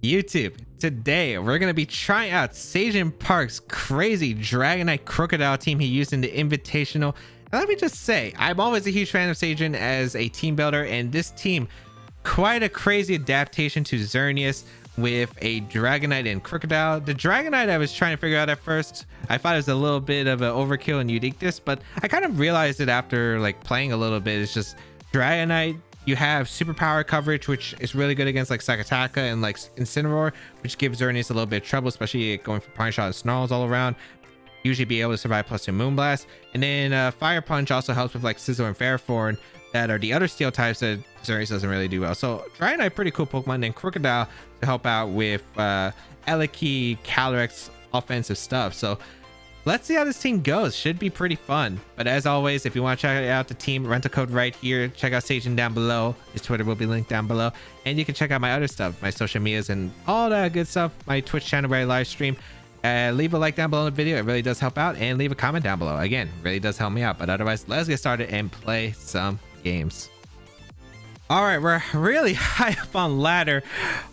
YouTube? Today we're going to be trying out Sejun Park's crazy Dragonite Krookodile team he used in the Invitational. And let me just say, I'm always a huge fan of Sejun as a team builder, and this team, quite a crazy adaptation to Xerneas with a Dragonite and Krookodile. The Dragonite I was trying to figure out at first. I thought it was a little bit of an overkill and uniqueness, but I kind of realized it after like playing a little bit. It's just Dragonite, you have superpower coverage, which is really good against like Sakataka and like Incineroar, which gives Xerneas a little bit of trouble, especially going for Pine Shot and Snarls all around. Usually be able to survive +2 Moonblast. And then Fire Punch also helps with like Scizor and Fairthorn that are the other steel types that Xerneas doesn't really do well. So Dragonite, pretty cool Pokemon. Then Krookodile to help out with Eliki, Calyrex offensive stuff. So let's see how this team goes. Should be pretty fun. But as always, if you want to check out the team, rental code right here. Check out Sejun down below. His Twitter will be linked down below. And you can check out my other stuff, my social medias and all that good stuff. My Twitch channel where I live stream. Leave a like down below in the video. It really does help out. And leave a comment down below. Again, really does help me out. But otherwise, let's get started and play some games. All right, we're really high up on ladder.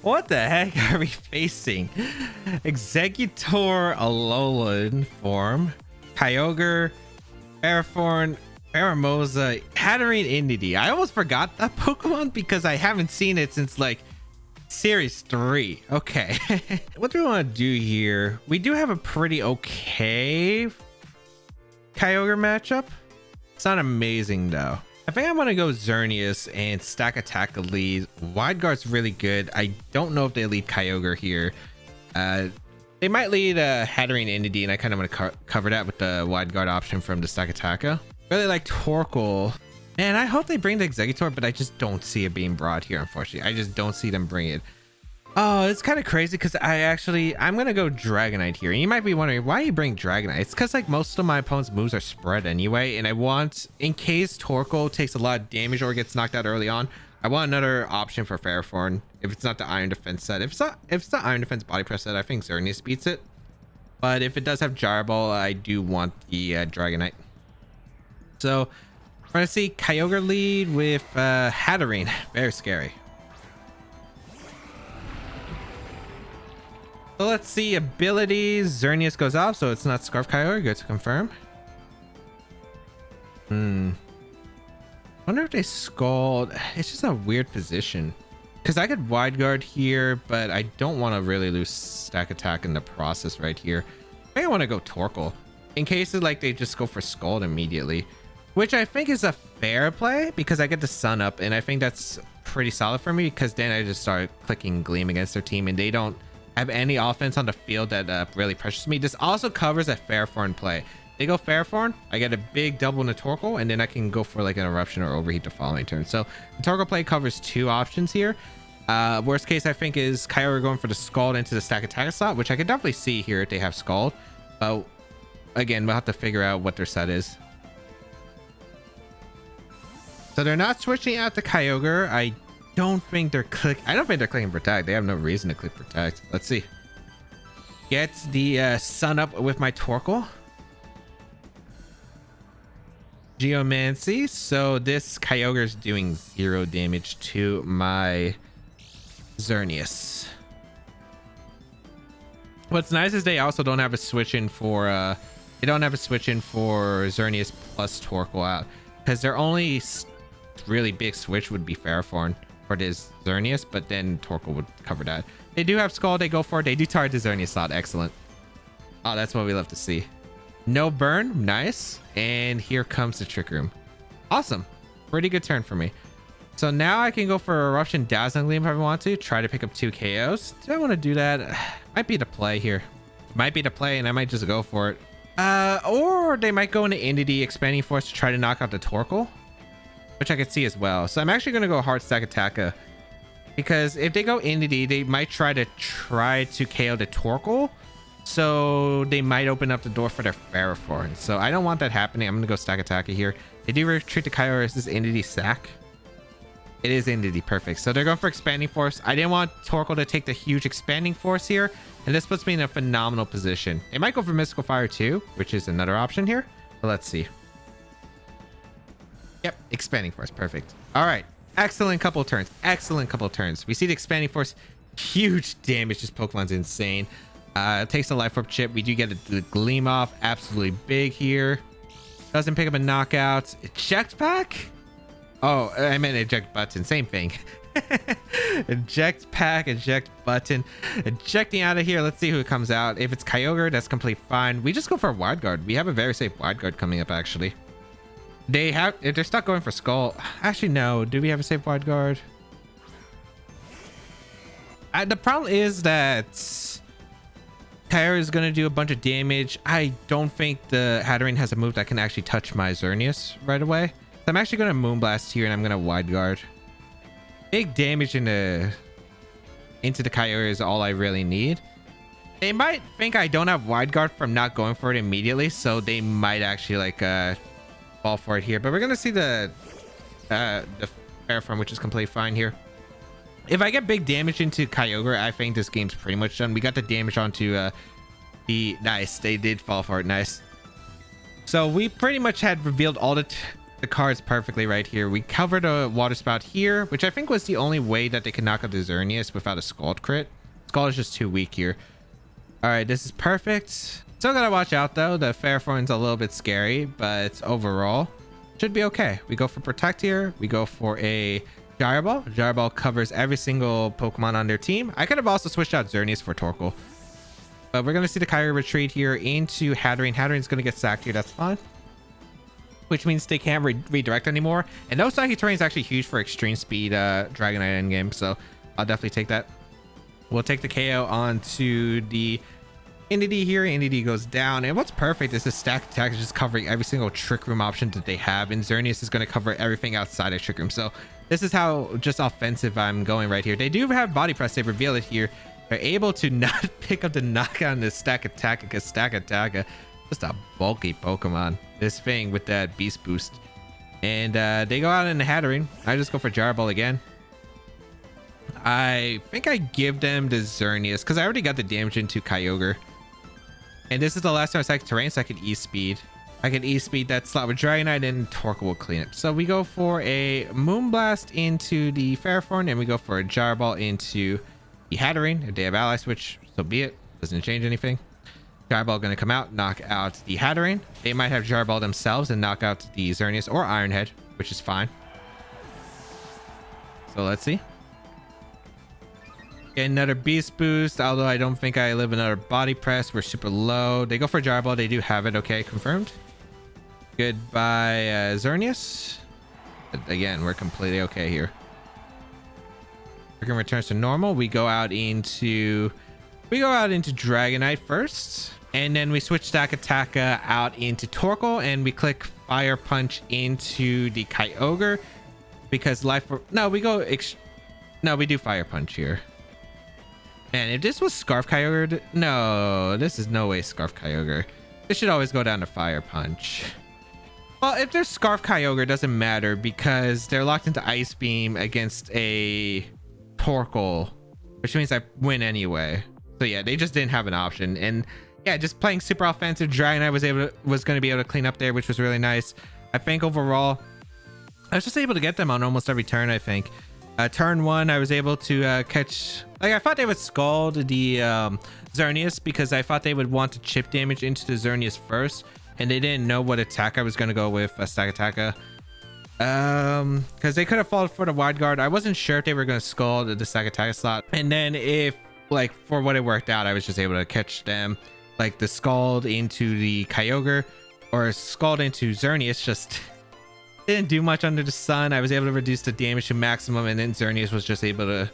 What the heck are we facing? Executor Alolan form, Kyogre, Fairthorn, Pheromosa, Hatterene Indity. I almost forgot that Pokemon because I haven't seen it since like Series 3. Okay. What do we want to do here? We do have a pretty okay Kyogre matchup. It's not amazing though. I think I'm gonna go Xerneas and stack attack lead. Wide Guard's really good. I don't know if they lead Kyogre here. They might lead Hatterene Indity, and I kind of want to cover that with the Wide Guard option from the stack attacker. Really like Torkoal. Man, I hope they bring the Executor, but I just don't see it being brought here, unfortunately. I just don't see them bring it. Oh, it's kind of crazy because I'm gonna go Dragonite here. And you might be wondering why you bring Dragonite. It's because like most of my opponent's moves are spread anyway, and I want, in case Torkoal takes a lot of damage or gets knocked out early on, I want another option for Fairthorn. If it's not the Iron Defense set, if it's the Iron Defense Body Press set, I think Xerneas beats it. But if it does have Gyro Ball, I do want the Dragonite. So we're gonna see Kyogre lead with Hatterene. Very scary. So let's see abilities. Xerneas goes off, so it's not Scarf Kyogre. Good to confirm. Wonder if they Scald. It's just a weird position because I could Wide Guard here, but I don't want to really lose stack attack in the process right here. I think I want to go Torkoal in cases like they just go for Scald immediately, which I think is a fair play because I get the Sun Up, and I think that's pretty solid for me because then I just start clicking Gleam against their team, and they don't have any offense on the field that really pressures me. This also covers a Fairthorn play. They go Fairthorn, I get a big double in the Torkoal, and then I can go for like an Eruption or Overheat the following turn. So the Torkoal play covers two options here. Worst case I think is Kyogre going for the Scald into the stack attack slot, which I could definitely see here if they have Scald. But again, we'll have to figure out what their set is. So they're not switching out the Kyogre. I don't think they're clicking Protect. They have no reason to click Protect. Let's see. Gets the Sun Up with my Torkoal. Geomancy. So this Kyogre is doing 0 damage to my Xerneas. What's nice is they also don't have a switch in for Xerneas plus Torkoal out, because their only really big switch would be Fairthorn for this Xerneas, but then Torkoal would cover that. They do have Scald, they go for it. They do target the Xerneas slot. Excellent. Oh, that's what we love to see. No burn. Nice. And here comes the Trick Room. Awesome. Pretty good turn for me. So now I can go for Eruption, Dazzling Gleam if I want to. Try to pick up 2 KOs. Do I want to do that? Might be the play here. Might be the play, and I might just go for it. Or they might go into Indity, Expanding Force to try to knock out the Torkoal, which I could see as well. So I'm actually going to go Hard Stack Attacker, because if they go Indity, they might try to KO the Torkoal. So they might open up the door for their Fairthorn. So I don't want that happening. I'm going to go Stack Attacker here. They do retreat the Kyogre. Is this Indity sack? It is Indity. Perfect. So they're going for Expanding Force. I didn't want Torkoal to take the huge Expanding Force here, and this puts me in a phenomenal position. They might go for Mystical Fire too, which is another option here. But let's see. Yep, Expanding Force. Perfect. All right. Excellent couple turns. Excellent couple turns. We see the Expanding Force Huge damage. This Pokemon's insane. It takes a life orb chip. We do get the gleam off. Absolutely big here. Doesn't pick up a knockout. Eject pack? Oh, I meant eject button. Same thing. Eject pack, eject button. Ejecting out of here. Let's see who comes out. If it's Kyogre, that's completely fine. We just go for a wild guard. We have a very safe wild guard coming up, actually. They're stuck going for Skull. Actually, no. Do we have a safe wild guard? The problem is that Kyogre is going to do a bunch of damage. I don't think the Hatterene has a move that can actually touch my Xerneas right away. So I'm actually going to Moonblast here, and I'm going to Wide Guard. Big damage into the Kyogre is all I really need. They might think I don't have Wide Guard from not going for it immediately, so they might actually like fall for it here. But we're going to see the Fair Form, which is completely fine here. If I get big damage into Kyogre, I think this game's pretty much done. We got the damage onto the... Nice. They did fall for it. Nice. So we pretty much had revealed all the cards perfectly right here. We covered a Water Spout here, which I think was the only way that they could knock out the Xerneas without a Scald crit. Scald is just too weak here. All right, this is perfect. Still gotta watch out, though. The Fairform's a little bit scary, but overall, should be okay. We go for Protect here. We go for a... Gyro Ball. Gyro Ball covers every single Pokemon on their team. I could have also switched out Xerneas for Torkoal. But we're going to see the Kyogre retreat here into Hatterene. Hatterene's going to get sacked here. That's fine. Which means they can't redirect anymore. And no Psychic Terrain is actually huge for extreme speed Dragonite endgame. So I'll definitely take that. We'll take the KO onto the Indeedee here. Indeedee goes down. And what's perfect is the Stack Attack is just covering every single Trick Room option that they have. And Xerneas is going to cover everything outside of Trick Room. So this is how just offensive I'm going right here. They do have Body Press. They reveal it here. They're able to not pick up the knockout on the Stack Attack because Stack Attack just a bulky Pokemon. This thing with that Beast Boost. And they go out in the Hatterene. I just go for Gyro Ball again. I think I give them the Xerneas because I already got the damage into Kyogre. And this is the last time I Psychic Terrain, so I can E-Speed. I can E-Speed that slot with Dragonite and Torkoal will clean it. So we go for a Moonblast into the Fairform, and we go for a Gyro Ball into the Hatterene. If they have Ally Switch, so be it. Doesn't change anything. Gyro Ball going to come out, knock out the Hatterene. They might have Gyro Ball themselves and knock out the Xerneas or Iron Head, which is fine. So let's see. Get another Beast Boost, although I don't think I live another Body Press. We're super low. They go for Gyro Ball. They do have it. Okay, confirmed. Goodbye, Xerneas. Again, we're completely okay here. Freaking returns to normal. We go out into Dragonite first, and then we switch Stack Attack out into Torkoal, and we click Fire Punch into the Kyogre because we do Fire Punch here. Man, if this was Scarf Kyogre, no, this is no way Scarf Kyogre. This should always go down to Fire Punch. Well, if there's Scarf Kyogre, it doesn't matter because they're locked into Ice Beam against a Torkoal, which means I win anyway. So yeah, they just didn't have an option. And yeah, just playing super offensive, Dragonite was going to be able to clean up there, which was really nice. I think overall, I was just able to get them on almost every turn, I think. Turn one, I was able to catch... Like, I thought they would Scald the Xerneas because I thought they would want to chip damage into the Xerneas first. And they didn't know what attack I was going to go with, Stack Attack. Because they could have fallen for the Wide Guard. I wasn't sure if they were going to Scald the Stack Attack slot. And then if, like, for what it worked out, I was just able to catch them. Like, the Scald into the Kyogre or Scald into Xerneas just... didn't do much under the sun. I was able to reduce the damage to maximum, and then Xerneas was just able to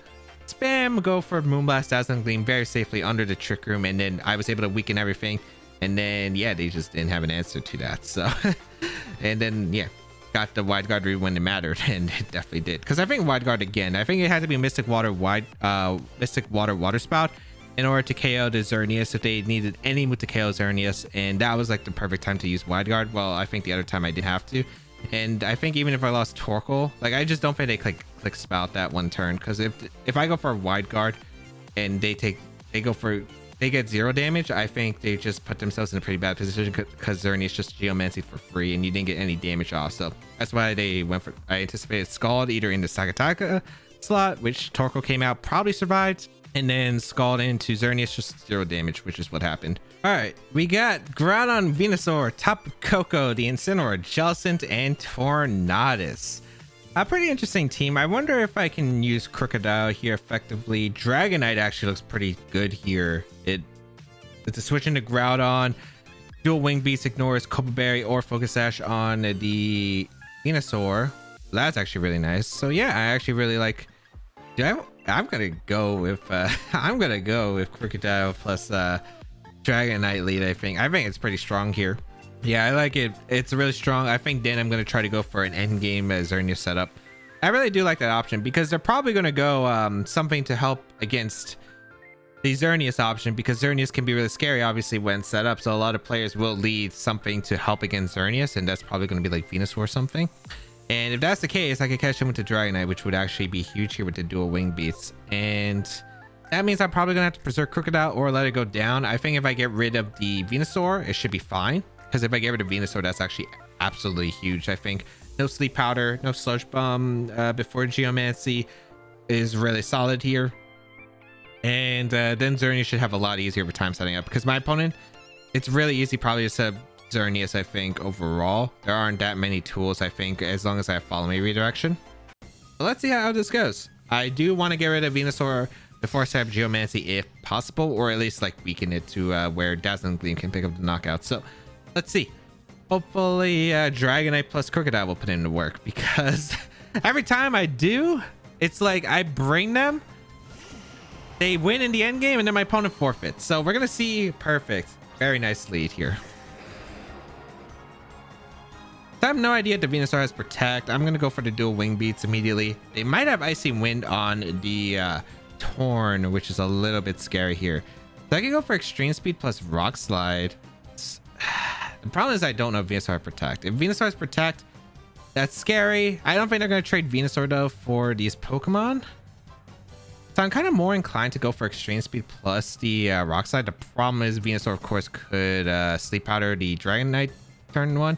spam, go for Moonblast, Dazzling Gleam very safely under the Trick Room, and then I was able to weaken everything. And then, yeah, they just didn't have an answer to that. So, and then, yeah, got the Wide Guard when it mattered, and it definitely did. Because I think Wide Guard again, I think it had to be Mystic Water Water Spout in order to KO the Xerneas if they needed any move to KO Xerneas, and that was like the perfect time to use Wide Guard. Well, I think the other time I didn't have to. And I think even if I lost Torkoal, like I just don't think they click Spout that one turn, because if I go for a Wide Guard and they get 0 damage, I think they just put themselves in a pretty bad position because Xerneas just Geomancy for free and you didn't get any damage off. So that's why they went for, I anticipated Scald either in the Stack Attack slot, which Torkoal came out, probably survived. and then Scald into Xerneas, just 0 damage, which is what happened. All right, we got Groudon, Venusaur, Tapu Koko, the Incineroar, Jellicent, and Tornadus. A pretty interesting team. I wonder if I can use Krookodile here effectively. Dragonite actually looks pretty good here. It's a switch into Groudon. Dual Wing Beats ignores Copa Berry or Focus Sash on the Venusaur. That's actually really nice. So yeah, I actually really like. I'm gonna go with Krookodile plus Dragonite lead. I think it's pretty strong here. Yeah, I like it. It's really strong. I think then I'm gonna try to go for an end game Xerneas setup. I really do like that option because they're probably gonna go something to help against the Xerneas option, because Xerneas can be really scary obviously when set up, so a lot of players will lead something to help against Xerneas, and that's probably going to be like Venusaur or something. And if that's the case, I could catch him with the Dragonite, which would actually be huge here with the dual wing beats, and that means I'm probably gonna have to preserve Krookodile or let it go down. I think if I get rid of the Venusaur, it should be fine, because if I get rid of Venusaur, that's actually absolutely huge. I think no Sleep Powder, no Sludge Bomb before Geomancy is really solid here. And then Xerneas should have a lot easier of a time setting up, because my opponent, it's really easy probably to set up Xerneas. I think overall there aren't that many tools, I think, as long as I have Follow Me redirection. But let's see how this goes. I do want to get rid of Venusaur before I set up Geomancy if possible, or at least like weaken it to where Dazzling Gleam can pick up the knockout. So let's see. Hopefully Dragonite plus Krookodile will put into work, because every time I do, it's like I bring them, they win in the end game, and then my opponent forfeits. So we're gonna see. Perfect. Very nice lead here. So I have no idea if the Venusaur has Protect. I'm gonna go for the dual wing beats immediately. They might have Icy Wind on the Torn, which is a little bit scary here. So I can go for Extreme Speed plus Rock Slide. The problem is I don't know if Venusaur has Protect. If Venusaur has Protect, that's scary. I don't think they're gonna trade Venusaur though for these Pokemon. So I'm kind of more inclined to go for Extreme Speed plus the Rock Slide. The problem is Venusaur, of course, could Sleep Powder the Dragonite turn 1.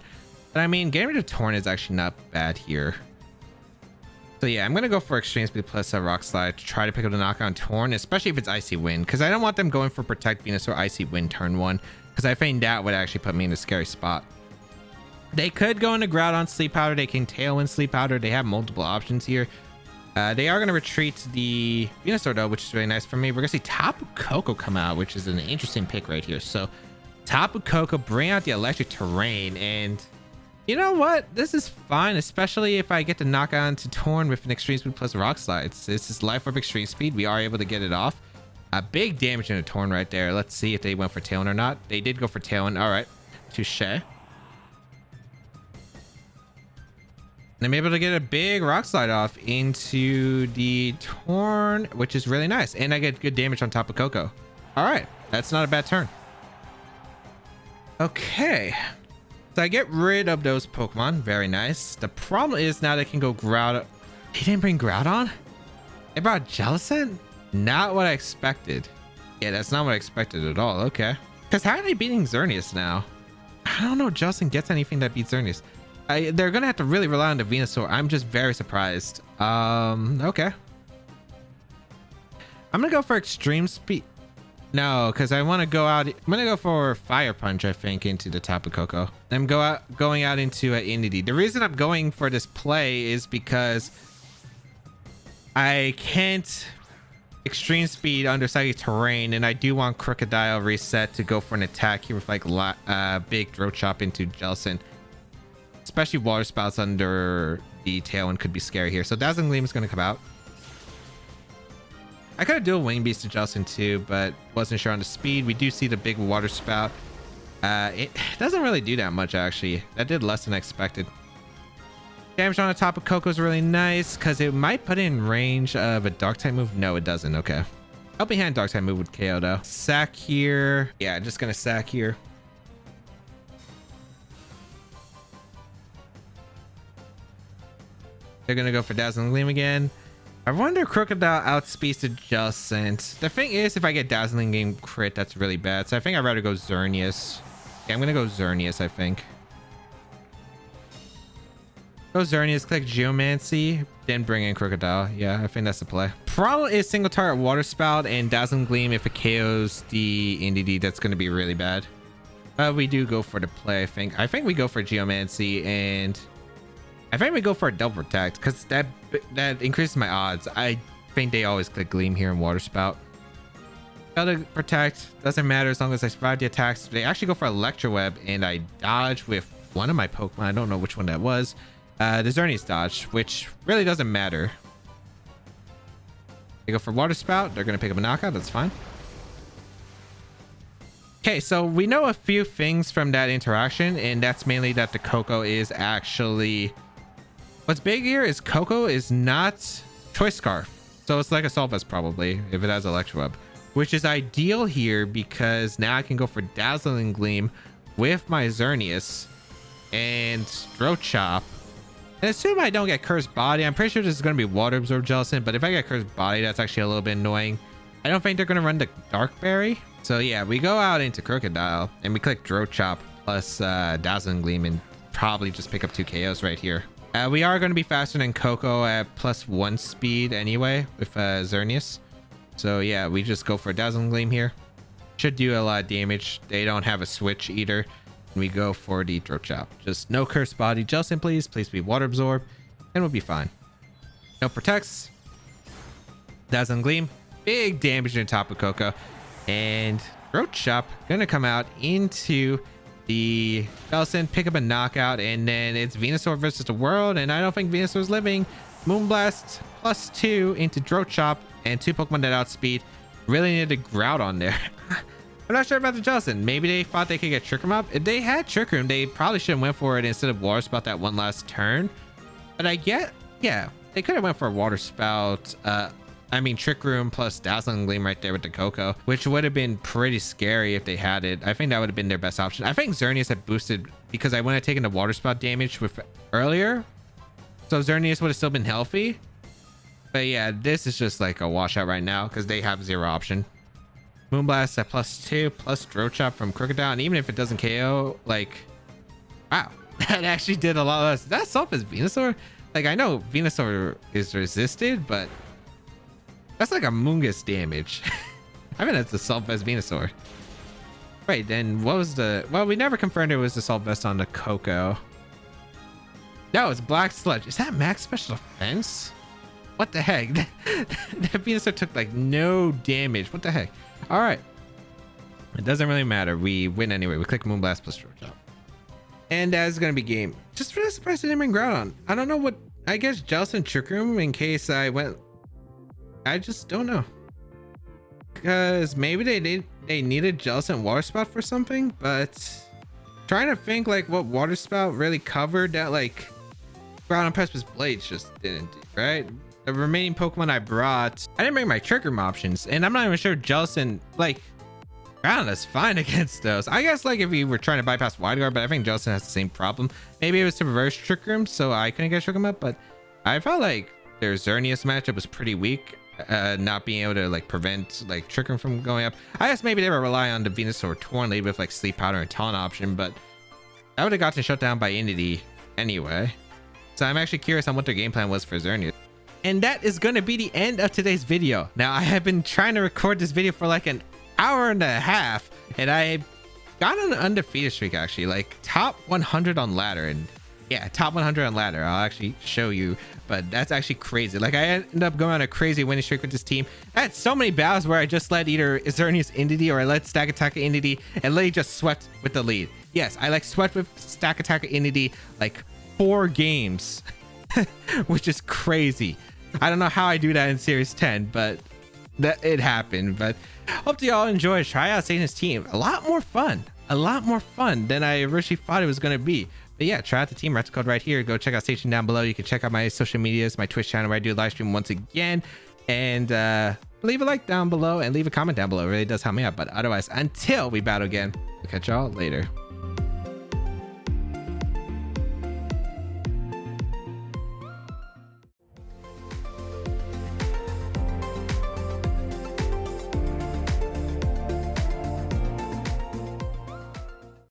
But I mean, getting rid of Torn is actually not bad here. So yeah, I'm going to go for Extreme Speed plus Rock Slide to try to pick up the knockout on Torn, especially if it's Icy Wind, because I don't want them going for Protect Venusaur Icy Wind turn 1, because I think that would actually put me in a scary spot. They could go into Groudon Sleep Powder. They can Tailwind Sleep Powder. They have multiple options here. They are going to retreat the Venusaur though, which is really nice for me. We're going to see Tapu Koko come out, which is an interesting pick right here. So Tapu Koko, bring out the electric terrain, and you know what? This is fine, especially if I get to knock on to Torn with an Extreme Speed plus Rock Slide. This is Life Orb Extreme Speed. We are able to get it off. A big damage into Torn right there. Let's see if they went for Tailwind or not. They did go for Tailwind. All right. Touche. I'm able to get a big Rock Slide off into the Torn, which is really nice. And I get good damage on top of Koko. All right. That's not a bad turn. Okay. So I get rid of those Pokemon. Very nice. The problem is now they can go Groudon. They didn't bring Groudon? They brought Jellicent? Not what I expected. Yeah, that's not what I expected at all. Okay. Because how are they beating Xerneas now? I don't know if Jellicent gets anything that beats Xerneas. They're going to have to really rely on the Venusaur. I'm just very surprised. Okay. I'm going to go for Extreme Speed. No, because I want to go out. I'm going to go for Fire Punch, I think, into the Tapu Koko. I'm going out into Inity. The reason I'm going for this play is because I can't Extreme Speed under Psychic Terrain, and I do want Krookodile reset to go for an attack here with like big Throat Chop into Jellicent. Especially Water Spouts under the Tailwind could be scary here. So Dazzling Gleam is going to come out. I could have dual Wing Beast to Jellicent too, but wasn't sure on the speed. We do see the big Water Spout. It doesn't really do that much, actually. That did less than I expected. Damage on the top of Koko is really nice, because it might put it in range of a Dark-type move. No, it doesn't. Okay. Helping Hand Dark-type move would KO, though. Sack here. Yeah, just going to sack here. They're going to go for Dazzling Gleam again. I wonder if Krookodile outspeeds the Jellicent. The thing is, if I get Dazzling Gleam crit, that's really bad. So I think I'd rather go Xerneas. Yeah, I'm going to go Xerneas, I think. Go Xerneas, click Geomancy, then bring in Krookodile. Yeah, I think that's the play. problem is single target water spout and dazzling gleam. If it KOs the NDD, that's going to be really bad. We do go for the play. I think we go for geomancy, and I think we go for a double protect because that increases my odds. I think they always click gleam here in water spout. Double protect doesn't matter as long as I survive the attacks. They actually go for electro web, and I dodge with one of my Pokemon. I don't know which one that was. The Xerneas dodge, which really doesn't matter. They go for water spout. They're going to pick up a knockout. That's fine. Okay, so we know a few things from that interaction, and that's mainly that the Koko is actually... What's big here is Koko is not Choice Scarf. So it's like a Assault Vest probably, if it has Electro Web. Which is ideal here because now I can go for Dazzling Gleam with my Xerneas and Throat Chop. And assume I don't get Cursed Body. I'm pretty sure this is going to be Water Absorb Jellicent, but if I get Cursed Body, that's actually a little bit annoying. I don't think they're going to run the Dark Berry. So yeah, we go out into Krookodile and we click Throat Chop plus Dazzling Gleam and probably just pick up 2 KOs right here. We are going to be faster than Koko at +1 speed anyway with Xerneas. So yeah, we just go for Dazzling Gleam here. Should do a lot of damage. They don't have a switch either. We go for the Throat Chop. Just no Cursed Body. Jellicent, please. Please be Water Absorb. And we'll be fine. No protects. Dazzling Gleam. Big damage on top of Koko. And Throat Chop gonna come out into the Jellicent, pick up a knockout, and then it's Venusaur versus the world, and I don't think Venusaur's living. Moonblast +2 into Throat Chop, and 2 Pokemon that outspeed. Really needed a Grout on there. I'm not sure about the Jellicent. Maybe they thought they could get Trick Room up. If they had Trick Room, they probably should have went for it instead of Water Spout that one last turn. But yeah, they could have went for a Water Spout. Trick Room plus Dazzling Gleam right there with the Koko, which would have been pretty scary if they had it. I think that would have been their best option. I think Xerneas had boosted because I wouldn't have taken the Water Spout damage with earlier. So Xerneas would have still been healthy. But yeah, this is just like a washout right now because they have 0 option. Moonblast at +2 plus Throat Chop from Krookodile. And even if it doesn't KO, like, wow, that actually did a lot less. That self is Venusaur. Like, I know Venusaur is resisted, but that's like a Mungus damage. I mean, that's Assault Vest Venusaur. Wait, then what was the... Well, we never confirmed it was Assault Vest on the Koko. No, it's Black Sludge. Is that max special defense? What the heck? That Venusaur took like no damage. What the heck? All right. It doesn't really matter. We win anyway. We click Moonblast plus Throat Chop. And that's going to be game. Just really surprised I didn't bring Groudon. I don't know what... I guess Jellicent Trick Room in case I went... I just don't know. Because maybe they needed Jellicent Water Spout for something, but... Trying to think like what Water Spout really covered that like... Groudon Precipice Blades just didn't do, right? The remaining Pokemon I brought, I didn't bring my Trick Room options, and I'm not even sure Jellicent, like, Groudon is fine against those. I guess, like, if we were trying to bypass Wide Guard, but I think Jellicent has the same problem. Maybe it was to reverse Trick Room, so I couldn't get Trick Room up, but I felt like their Xerneas matchup was pretty weak, not being able to, like, prevent, like, Trick Room from going up. I guess maybe they were relying on the Venusaur Tornade with, like, Sleep Powder and Taunt option, but that would have gotten shut down by Entity anyway. So I'm actually curious on what their game plan was for Xerneas. And that is going to be the end of today's video. Now, I have been trying to record this video for like an hour and a half, and I got on an undefeated streak, actually, like top 100 on ladder. And yeah, top 100 on ladder. I'll actually show you, but that's actually crazy. Like, I ended up going on a crazy winning streak with this team. I had so many battles where I just let either Xerneas Entity or I let Stack Attack Entity and literally just swept with the lead. Yes, I like swept with Stack Attack Entity like 4 games, which is crazy. I don't know how I do that in Series 10, but it happened. But hope you all enjoyed. Try out Sejun's team. A lot more fun than I originally thought it was going to be. But yeah, try out the team. Retro code right here. Go check out Sejun down below. You can check out my social medias, my Twitch channel where I do live stream once again. And leave a like down below and leave a comment down below. It really does help me out. But otherwise, until we battle again, we'll catch y'all later.